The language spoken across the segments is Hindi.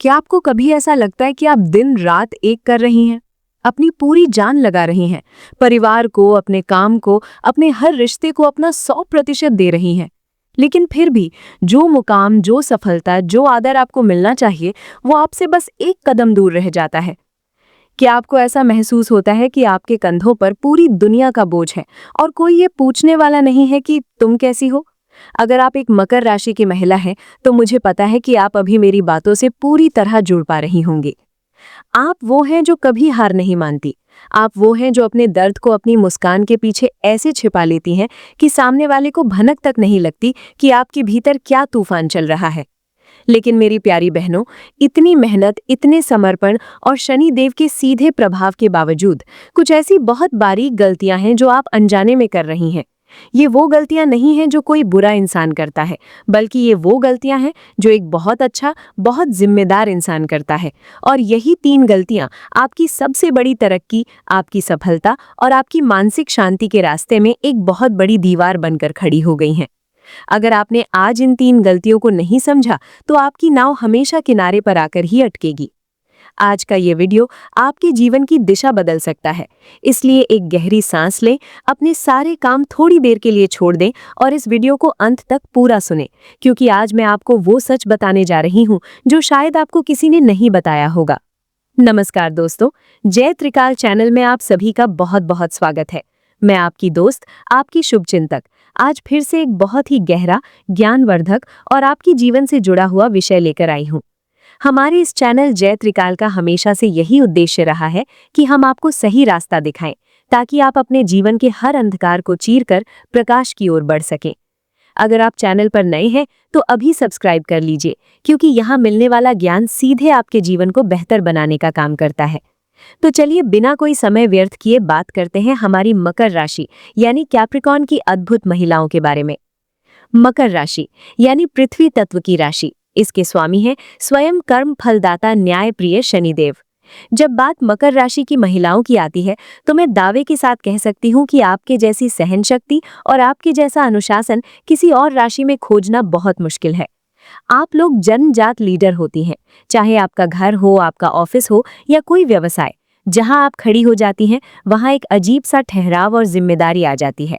क्या आपको कभी ऐसा लगता है कि आप दिन रात एक कर रही हैं, अपनी पूरी जान लगा रही हैं, परिवार को, अपने काम को, अपने हर रिश्ते को अपना 100% दे रही हैं, लेकिन फिर भी जो मुकाम, जो सफलता, जो आदर आपको मिलना चाहिए, वो आपसे बस एक कदम दूर रह जाता है? क्या आपको ऐसा महसूस होता है कि आपके कंधों पर पूरी दुनिया का बोझ है और कोई ये पूछने वाला नहीं है कि तुम कैसी हो? अगर आप एक मकर राशि की महिला हैं, तो मुझे पता है कि आप अभी मेरी बातों से पूरी तरह जुड़ पा रही होंगी। आप वो हैं जो कभी हार नहीं मानती। आप वो हैं जो अपने दर्द को अपनी मुस्कान के पीछे ऐसे छिपा लेती हैं कि सामने वाले को भनक तक नहीं लगती कि आपके भीतर क्या तूफान चल रहा है। लेकिन मेरी प्यारी बहनों, इतनी मेहनत, इतने समर्पण और शनि देव के सीधे प्रभाव के बावजूद कुछ ऐसी बहुत बारीक गलतियां हैं जो आप अनजाने में कर रही हैं। ये वो गलतियां नहीं हैं जो कोई बुरा इंसान करता है, बल्कि ये वो गलतियां हैं जो एक बहुत अच्छा, बहुत जिम्मेदार इंसान करता है। और यही 3 गलतियां आपकी सबसे बड़ी तरक्की, आपकी सफलता और आपकी मानसिक शांति के रास्ते में एक बहुत बड़ी दीवार बनकर खड़ी हो गई हैं। अगर आपने आज इन 3 गलतियों को नहीं समझा, तो आपकी नाव हमेशा किनारे पर आकर ही अटकेगी। आज का ये वीडियो आपके जीवन की दिशा बदल सकता है, इसलिए एक गहरी सांस लें, अपने सारे काम थोड़ी देर के लिए छोड़ दें और इस वीडियो को अंत तक पूरा सुनें, क्योंकि आज मैं आपको वो सच बताने जा रही हूँ जो शायद आपको किसी ने नहीं बताया होगा। नमस्कार दोस्तों, जय त्रिकाल चैनल में आप सभी का बहुत बहुत स्वागत है। मैं आपकी दोस्त, आपकी शुभचिंतक, आज फिर से एक बहुत ही गहरा, ज्ञानवर्धक और आपकी जीवन से जुड़ा हुआ विषय लेकर आई हूँ। हमारे इस चैनल जय त्रिकाल का हमेशा से यही उद्देश्य रहा है कि हम आपको सही रास्ता दिखाएं, ताकि आप अपने जीवन के हर अंधकार को चीरकर प्रकाश की ओर बढ़ सकें। अगर आप चैनल पर नए हैं तो अभी सब्सक्राइब कर लीजिए, क्योंकि यहाँ मिलने वाला ज्ञान सीधे आपके जीवन को बेहतर बनाने का काम करता है। तो चलिए बिना कोई समय व्यर्थ किए बात करते हैं हमारी मकर राशि यानी कैप्रिकॉर्न की अद्भुत महिलाओं के बारे में। मकर राशि यानी पृथ्वी तत्व की राशि, इसके स्वामी हैं स्वयं कर्म फलदाता न्यायप्रिय शनिदेव। जब बात मकर राशि की महिलाओं की आती है, तो मैं दावे के साथ कह सकती हूँ कि आपके जैसी सहन शक्ति और आपके जैसा अनुशासन किसी और राशि में खोजना बहुत मुश्किल है। आप लोग जन्मजात लीडर होती हैं, चाहे आपका घर हो, आपका ऑफिस हो या कोई व्यवसाय। जहां आप खड़ी हो जाती हैं, वहां एक अजीब सा ठहराव और जिम्मेदारी आ जाती है।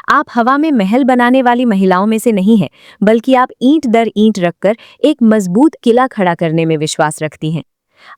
आप हवा में महल बनाने वाली महिलाओं में से नहीं हैं, बल्कि आप ईंट दर ईंट रखकर एक मजबूत किला खड़ा करने में विश्वास रखती हैं।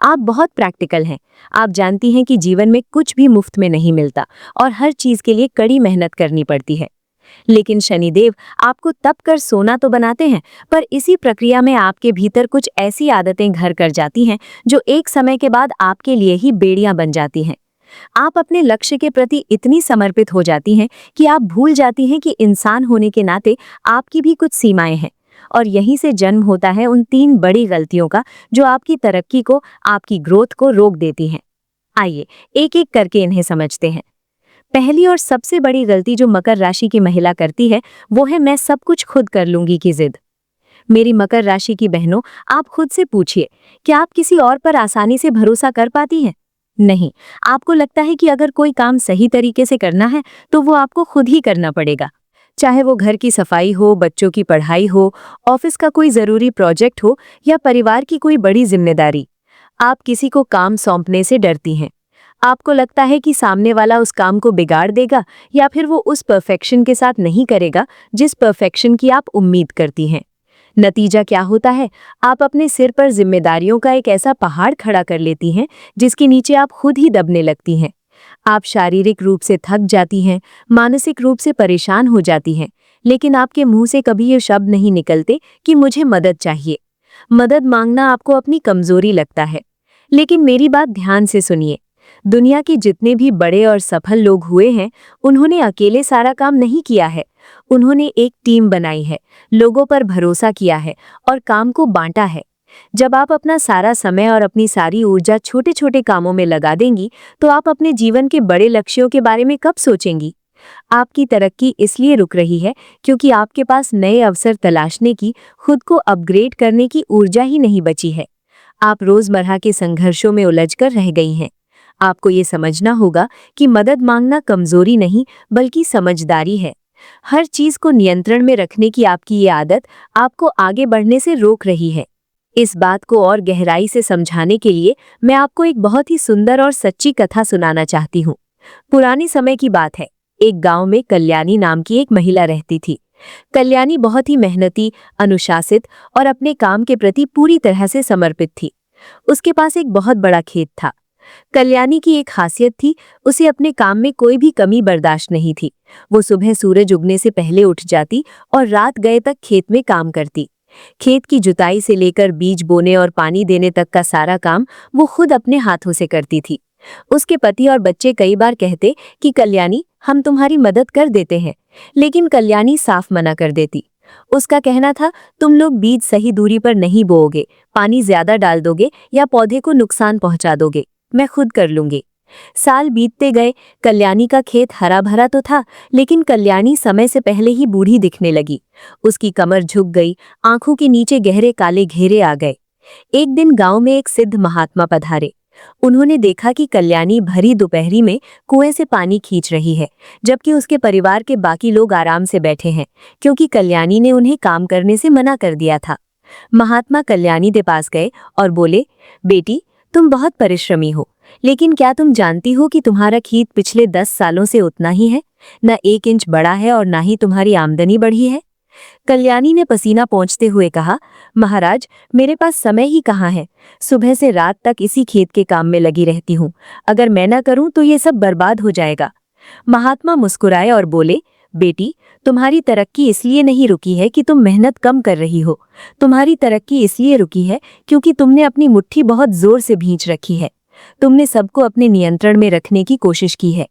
आप बहुत प्रैक्टिकल हैं। आप जानती हैं कि जीवन में कुछ भी मुफ्त में नहीं मिलता और हर चीज के लिए कड़ी मेहनत करनी पड़ती है। लेकिन शनिदेव आपको तप कर सोना तो बनाते हैं, पर इसी प्रक्रिया में आपके भीतर कुछ ऐसी आदतें घर कर जाती हैं जो एक समय के बाद आपके लिए ही बेड़ियां बन जाती हैं। आप अपने लक्ष्य के प्रति इतनी समर्पित हो जाती हैं कि आप भूल जाती हैं कि इंसान होने के नाते आपकी भी कुछ सीमाएं हैं। और यहीं से जन्म होता है उन 3 बड़ी गलतियों का जो आपकी तरक्की को, आपकी ग्रोथ को रोक देती हैं। आइए एक एक करके इन्हें समझते हैं। पहली और सबसे बड़ी गलती जो मकर राशि की महिला करती है, वो है मैं सब कुछ खुद कर लूंगी की जिद। मेरी मकर राशि की बहनों, आप खुद से पूछिए, क्या आप किसी और पर आसानी से भरोसा कर पाती हैं? नहीं। आपको लगता है कि अगर कोई काम सही तरीके से करना है तो वो आपको खुद ही करना पड़ेगा। चाहे वो घर की सफाई हो, बच्चों की पढ़ाई हो, ऑफिस का कोई जरूरी प्रोजेक्ट हो या परिवार की कोई बड़ी जिम्मेदारी। आप किसी को काम सौंपने से डरती हैं। आपको लगता है कि सामने वाला उस काम को बिगाड़ देगा या फिर वो उस परफेक्शन के साथ नहीं करेगा जिस परफेक्शन की आप उम्मीद करती हैं। नतीजा क्या होता है? आप अपने सिर पर जिम्मेदारियों का एक ऐसा पहाड़ खड़ा कर लेती हैं जिसके नीचे आप खुद ही दबने लगती हैं। आप शारीरिक रूप से थक जाती हैं, मानसिक रूप से परेशान हो जाती हैं, लेकिन आपके मुंह से कभी ये शब्द नहीं निकलते कि मुझे मदद चाहिए। मदद मांगना आपको अपनी कमजोरी लगता है। लेकिन मेरी बात ध्यान से सुनिए। दुनिया के जितने भी बड़े और सफल लोग हुए हैं, उन्होंने अकेले सारा काम नहीं किया है। उन्होंने एक टीम बनाई है, लोगों पर भरोसा किया है और काम को बांटा है। जब आप अपना सारा समय और अपनी सारी ऊर्जा छोटे छोटे कामों में लगा देंगी, तो आप अपने जीवन के बड़े लक्ष्यों के बारे में कब सोचेंगी? आपकी तरक्की इसलिए रुक रही है क्योंकि आपके पास नए अवसर तलाशने की, खुद को अपग्रेड करने की ऊर्जा ही नहीं बची है। आप रोजमर्रा के संघर्षों में उलझकर रह गई हैं। आपको ये समझना होगा कि मदद मांगना कमजोरी नहीं, बल्कि समझदारी है। हर चीज को नियंत्रण में रखने की आपकी ये आदत आपको आगे बढ़ने से रोक रही है। इस बात को और गहराई से समझाने के लिए मैं आपको एक बहुत ही सुंदर और सच्ची कथा सुनाना चाहती हूँ। पुराने समय की बात है। एक गांव में कल्याणी नाम की एक महिला रहती थी। कल्याणी बहुत ही मेहनती, अनुशासित और अपने काम के प्रति पूरी तरह से समर्पित थी। उसके पास एक बहुत बड़ा खेत था। कल्याणी की एक खासियत थी, उसे अपने काम में कोई भी कमी बर्दाश्त नहीं थी। वो सुबह सूरज उगने से पहले उठ जाती और रात गए तक खेत में काम करती। खेत की जुताई से लेकर बीज बोने और पानी देने तक का सारा काम वो खुद अपने हाथों से करती थी। उसके पति और बच्चे कई बार कहते कि कल्याणी, हम तुम्हारी मदद कर देते हैं, लेकिन कल्याणी साफ मना कर देती। उसका कहना था, तुम लोग बीज सही दूरी पर नहीं बोओगे, पानी ज्यादा डाल दोगे या पौधे को नुकसान पहुंचा दोगे, मैं खुद कर लूंगी। साल बीतते गए। कल्याणी का खेत हरा भरा तो था, लेकिन कल्याणी समय से पहले ही बूढ़ी दिखने लगी। उसकी कमर झुक गई, आंखों के नीचे गहरे काले घेरे आ गए। एक दिन गांव में एक सिद्ध महात्मा पधारे। उन्होंने देखा कि कल्याणी भरी दोपहरी में कुएं से पानी खींच रही है, जबकि उसके परिवार के बाकी लोग आराम से बैठे हैं, क्योंकि कल्याणी ने उन्हें काम करने से मना कर दिया था। महात्मा कल्याणी के पास गए और बोले, बेटी, तुम बहुत परिश्रमी हो, लेकिन क्या तुम जानती हो कि तुम्हारा खेत पिछले 10 सालों से उतना ही है, न 1 इंच बड़ा है और ना ही तुम्हारी आमदनी बढ़ी है। कल्याणी ने पसीना पोंछते हुए कहा, महाराज, मेरे पास समय ही कहाँ है। सुबह से रात तक इसी खेत के काम में लगी रहती हूँ। अगर मैं न करूँ तो ये सब बर्बाद हो जाएगा। महात्मा मुस्कुराए और बोले, बेटी, तुम्हारी तरक्की इसलिए नहीं रुकी है कि तुम मेहनत कम कर रही हो। तुम्हारी तरक्की इसलिए रुकी है क्योंकि तुमने अपनी मुट्ठी बहुत जोर से भींच रखी है। तुमने सबको अपने नियंत्रण में रखने की कोशिश की है।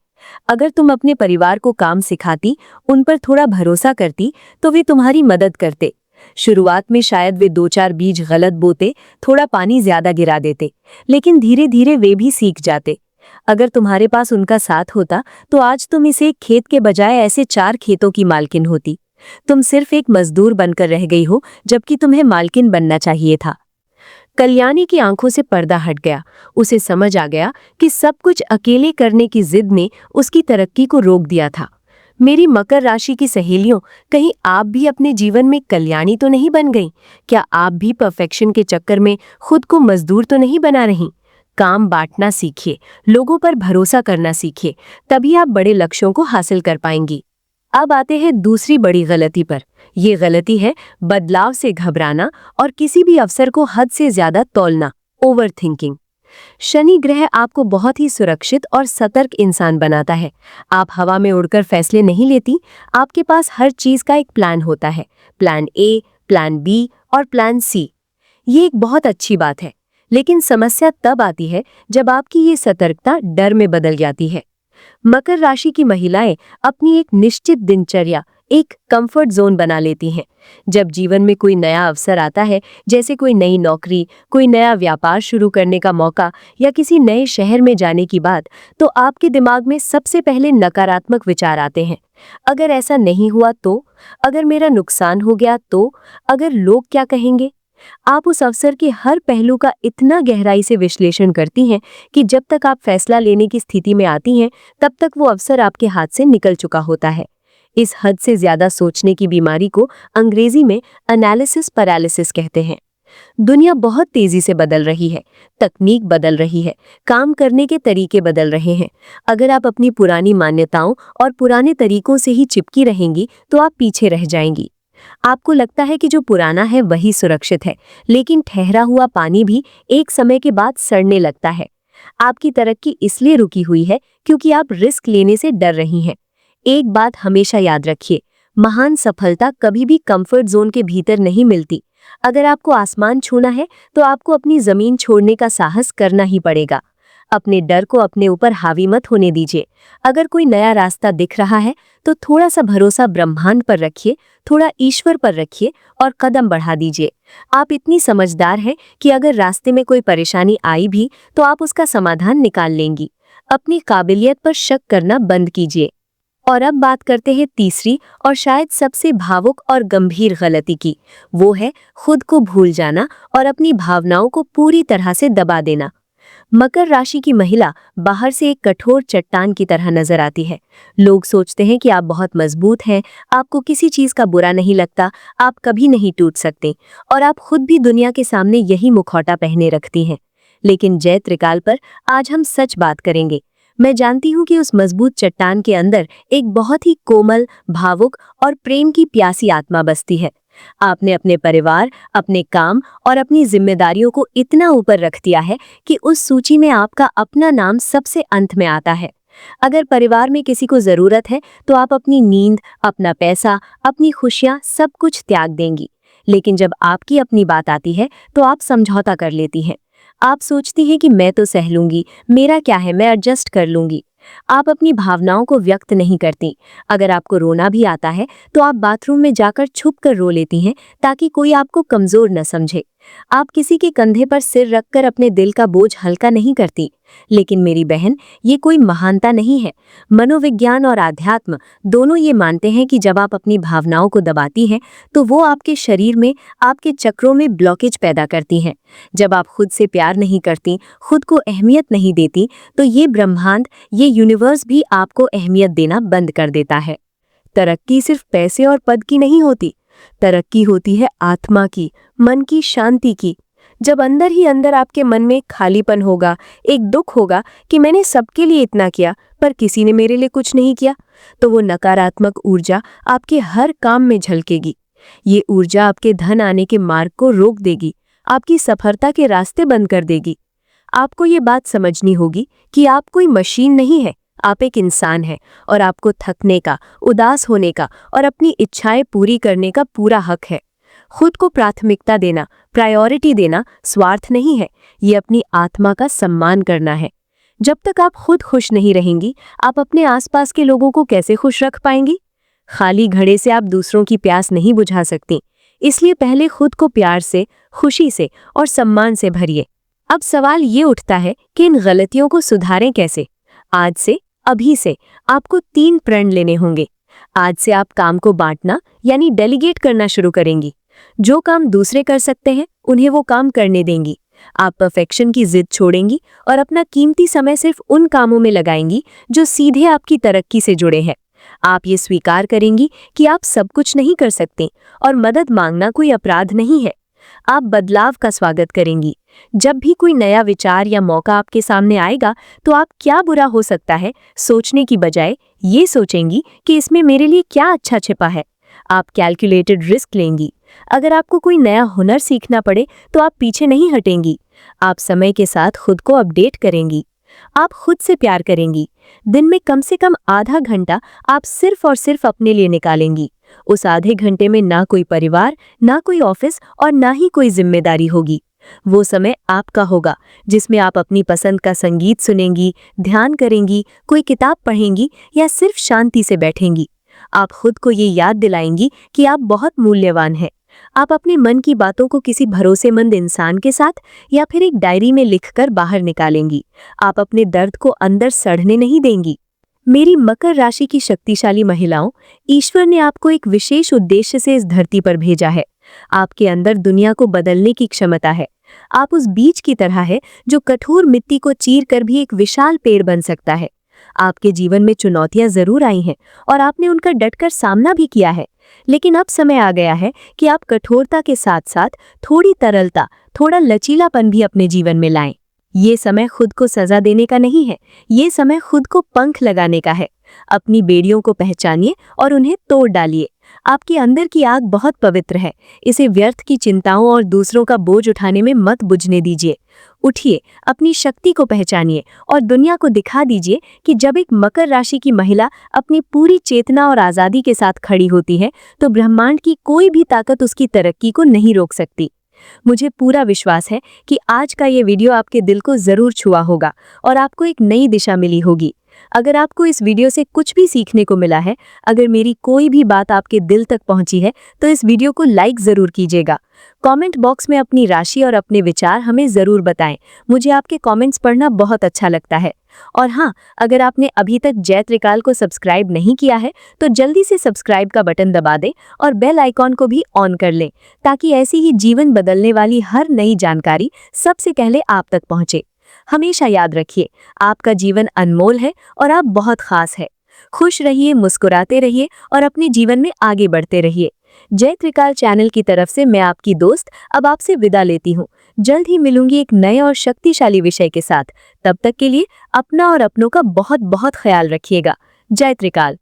अगर तुम अपने परिवार को काम सिखाती, उन पर थोड़ा भरोसा करती, तो वे तुम्हारी मदद करते। शुरुआत में शायद वे 2-4 बीज गलत बोते, थोड़ा पानी ज्यादा गिरा देते, लेकिन धीरे धीरे वे भी सीख जाते। अगर तुम्हारे पास उनका साथ होता तो आज तुम इसे एक खेत के बजाय ऐसे 4 खेतों की मालकिन होती। तुम सिर्फ एक मजदूर बनकर रह गई हो, जबकि तुम्हें मालकिन बनना चाहिए था। कल्याणी की आंखों से पर्दा हट गया। उसे समझ आ गया कि सब कुछ अकेले करने की जिद ने उसकी तरक्की को रोक दिया था। मेरी मकर राशि की सहेलियों, कहीं आप भी अपने जीवन में कल्याणी तो नहीं बन गई? क्या आप भी परफेक्शन के चक्कर में खुद को मजदूर तो नहीं बना रही? काम बांटना सीखिए, लोगों पर भरोसा करना सीखिए, तभी आप बड़े लक्ष्यों को हासिल कर पाएंगी। अब आते हैं दूसरी बड़ी गलती पर। ये गलती है बदलाव से घबराना और किसी भी अवसर को हद से ज्यादा तौलना, ओवर थिंकिंग। शनि ग्रह आपको बहुत ही सुरक्षित और सतर्क इंसान बनाता है। आप हवा में उड़कर फैसले नहीं लेती। आपके पास हर चीज का एक प्लान होता है, प्लान ए, प्लान बी और प्लान सी। ये एक बहुत अच्छी बात है, लेकिन समस्या तब आती है जब आपकी ये सतर्कता डर में बदल जाती है। मकर राशि की महिलाएं अपनी एक निश्चित दिनचर्या, एक कंफर्ट जोन बना लेती हैं। जब जीवन में कोई नया अवसर आता है, जैसे कोई नई नौकरी, कोई नया व्यापार शुरू करने का मौका या किसी नए शहर में जाने की बात, तो आपके दिमाग में सबसे पहले नकारात्मक विचार आते हैं। अगर ऐसा नहीं हुआ तो, अगर मेरा नुकसान हो गया तो, अगर लोग क्या कहेंगे। आप उस अवसर के हर पहलू का इतना गहराई से विश्लेषण करती हैं कि जब तक आप फैसला लेने की स्थिति में आती हैं, तब तक वो अवसर आपके हाथ से निकल चुका होता है। इस हद से ज्यादा सोचने की बीमारी को अंग्रेजी में एनालिसिस पैरालिसिस कहते हैं। दुनिया बहुत तेजी से बदल रही है, तकनीक बदल रही है, काम करने के तरीके बदल रहे हैं। अगर आप अपनी पुरानी मान्यताओं और पुराने तरीकों से ही चिपकी रहेंगी तो आप पीछे रह जाएंगी। आपको लगता है कि जो पुराना है वही सुरक्षित है, लेकिन ठहरा हुआ पानी भी एक समय के बाद सड़ने लगता है। आपकी तरक्की इसलिए रुकी हुई है क्योंकि आप रिस्क लेने से डर रही हैं। एक बात हमेशा याद रखिए, महान सफलता कभी भी कंफर्ट जोन के भीतर नहीं मिलती। अगर आपको आसमान छूना है तो आपको अपनी जमीन छोड़ने का साहस करना ही पड़ेगा। अपने डर को अपने ऊपर हावी मत होने दीजिए। अगर कोई नया रास्ता दिख रहा है तो थोड़ा सा भरोसा ब्रह्मांड पर रखिए, थोड़ा ईश्वर पर रखिए और कदम बढ़ा दीजिए। आप इतनी समझदार हैं कि अगर रास्ते में कोई परेशानी आई भी तो आप उसका समाधान निकाल लेंगी। अपनी काबिलियत पर शक करना बंद कीजिए। और अब बात करते हैं तीसरी और शायद सबसे भावुक और गंभीर गलती की। वो है खुद को भूल जाना और अपनी भावनाओं को पूरी तरह से दबा देना। मकर राशि की महिला बाहर से एक कठोर चट्टान की तरह नजर आती है। लोग सोचते हैं कि आप बहुत मजबूत हैं, आपको किसी चीज का बुरा नहीं लगता, आप कभी नहीं टूट सकते, और आप खुद भी दुनिया के सामने यही मुखौटा पहने रखती हैं। लेकिन जय त्रिकाल पर आज हम सच बात करेंगे। मैं जानती हूँ कि उस मजबूत चट्टान के अंदर एक बहुत ही कोमल, भावुक और प्रेम की प्यासी आत्मा बसती है। आपने अपने परिवार, अपने काम और अपनी जिम्मेदारियों को इतना ऊपर रख दिया है कि उस सूची में आपका अपना नाम सबसे अंत में आता है। अगर परिवार में किसी को जरूरत है तो आप अपनी नींद, अपना पैसा, अपनी खुशियां सब कुछ त्याग देंगी। लेकिन जब आपकी अपनी बात आती है तो आप समझौता कर लेती हैं। आप सोचती हैं कि मैं तो सह लूंगी, मेरा क्या है, मैं एडजस्ट कर लूंगी। आप अपनी भावनाओं को व्यक्त नहीं करती। अगर आपको रोना भी आता है तो आप बाथरूम में जाकर छुप कर रो लेती हैं ताकि कोई आपको कमजोर न समझे। आप किसी के कंधे पर सिर रखकर अपने दिल का बोझ हल्का नहीं करती। लेकिन मेरी बहन, ये कोई महानता नहीं है। मनोविज्ञान और आध्यात्म दोनों ये मानते हैं कि जब आप अपनी भावनाओं को दबाती हैं तो वो आपके शरीर में, आपके चक्रों में ब्लॉकेज पैदा करती हैं। जब आप खुद से प्यार नहीं करती, खुद को अहमियत नहीं देती, तो ये ब्रह्मांड, ये यूनिवर्स भी आपको अहमियत देना बंद कर देता है। तरक्की सिर्फ पैसे और पद की नहीं होती, तरक्की होती है आत्मा की, मन की शांति की। जब अंदर ही अंदर आपके मन में खालीपन होगा, एक दुख होगा कि मैंने सबके लिए इतना किया पर किसी ने मेरे लिए कुछ नहीं किया, तो वो नकारात्मक ऊर्जा आपके हर काम में झलकेगी। ये ऊर्जा आपके धन आने के मार्ग को रोक देगी, आपकी सफलता के रास्ते बंद कर देगी। आपको ये बात समझनी होगी कि आप कोई मशीन नहीं है, आप एक इंसान हैं और आपको थकने का, उदास होने का और अपनी इच्छाएं पूरी करने का पूरा हक है। खुद को प्राथमिकता देना, प्रायोरिटी देना स्वार्थ नहीं है, ये अपनी आत्मा का सम्मान करना है। जब तक आप खुद खुश नहीं रहेंगी, आप अपने आसपास के लोगों को कैसे खुश रख पाएंगी? खाली घड़े से आप दूसरों की प्यास नहीं बुझा सकती। इसलिए पहले खुद को प्यार से, खुशी से और सम्मान से भरिए। अब सवाल ये उठता है कि इन गलतियों को सुधारें कैसे? आज से, अभी से आपको 3 प्रण लेने होंगे। आज से आप काम को बांटना यानी डेलीगेट करना शुरू करेंगी। जो काम दूसरे कर सकते हैं उन्हें वो काम करने देंगी। आप परफेक्शन की जिद छोड़ेंगी और अपना कीमती समय सिर्फ उन कामों में लगाएंगी जो सीधे आपकी तरक्की से जुड़े हैं। आप ये स्वीकार करेंगी कि आप सब कुछ नहीं कर सकते और मदद मांगना कोई अपराध नहीं है। आप बदलाव का स्वागत करेंगी। जब भी कोई नया विचार या मौका आपके सामने आएगा तो आप क्या बुरा हो सकता है सोचने की बजाय ये सोचेंगी कि इसमें मेरे लिए क्या अच्छा छिपा है। आप कैलकुलेटेड रिस्क लेंगी। अगर आपको कोई नया हुनर सीखना पड़े तो आप पीछे नहीं हटेंगी। आप समय के साथ खुद को अपडेट करेंगी। आप खुद से प्यार करेंगी। दिन में कम से कम आधा घंटा आप सिर्फ और सिर्फ अपने लिए निकालेंगी। उस आधे घंटे में ना कोई परिवार, ना कोई ऑफिस और ना ही कोई जिम्मेदारी होगी। वो समय आपका होगा जिसमें आप अपनी पसंद का संगीत सुनेंगी, ध्यान करेंगी, कोई किताब पढ़ेंगी या सिर्फ शांति से बैठेंगी। आप खुद को ये याद दिलाएंगी कि आप बहुत मूल्यवान हैं। आप अपने मन की बातों को किसी भरोसेमंद इंसान के साथ या फिर एक डायरी में लिखकर बाहर निकालेंगी। आप अपने दर्द को अंदर सड़ने नहीं देंगी। मेरी मकर राशि की शक्तिशाली महिलाओं, ईश्वर ने आपको एक विशेष उद्देश्य से इस धरती पर भेजा है। आपके अंदर दुनिया को बदलने की क्षमता है। आप उस बीज की तरह है जो कठोर मिट्टी को चीर कर भी एक विशाल पेड़ बन सकता है। आपके जीवन में चुनौतियां जरूर आई हैं और आपने उनका डटकर सामना भी किया है, लेकिन अब समय आ गया है कि आप कठोरता के साथ साथ थोड़ी तरलता, थोड़ा लचीलापन भी अपने जीवन में लाएं। ये समय खुद को सजा देने का नहीं है, ये समय खुद को पंख लगाने का है। अपनी बेड़ियों को पहचानिए और उन्हें तोड़ डालिए। आपके अंदर की आग बहुत पवित्र है, इसे व्यर्थ की चिंताओं और दूसरों का बोझ उठाने में मत बुझने दीजिए। उठिए, अपनी शक्ति को पहचानिए और दुनिया को दिखा दीजिए कि जब एक मकर राशि की महिला अपनी पूरी चेतना और आज़ादी के साथ खड़ी होती है तो ब्रह्मांड की कोई भी ताकत उसकी तरक्की को नहीं रोक सकती। मुझे पूरा विश्वास है कि आज का ये वीडियो आपके दिल को जरूर छुआ होगा और आपको एक नई दिशा मिली होगी। अगर आपको इस वीडियो से कुछ भी सीखने को मिला है, अगर मेरी कोई भी बात आपके दिल तक पहुंची है, तो इस वीडियो को लाइक जरूर कीजिएगा। कमेंट बॉक्स में अपनी राशि और अपने विचार हमें जरूर बताएं। मुझे आपके कमेंट्स पढ़ना बहुत अच्छा लगता है। और हाँ, अगर आपने अभी तक जय त्रिकाल को सब्सक्राइब नहीं किया है तो जल्दी से सब्सक्राइब का बटन दबा दें और बेल आइकॉन को भी ऑन कर लें, ताकि ऐसी ही जीवन बदलने वाली हर नई जानकारी सबसे पहले आप तक पहुंचे। हमेशा याद रखिए, आपका जीवन अनमोल है और आप बहुत खास है। खुश रहिए, मुस्कुराते रहिए और अपने जीवन में आगे बढ़ते रहिए। जय त्रिकाल चैनल की तरफ से मैं आपकी दोस्त अब आपसे विदा लेती हूँ। जल्द ही मिलूंगी एक नए और शक्तिशाली विषय के साथ। तब तक के लिए अपना और अपनों का बहुत बहुत ख्याल रखिएगा। जय त्रिकाल।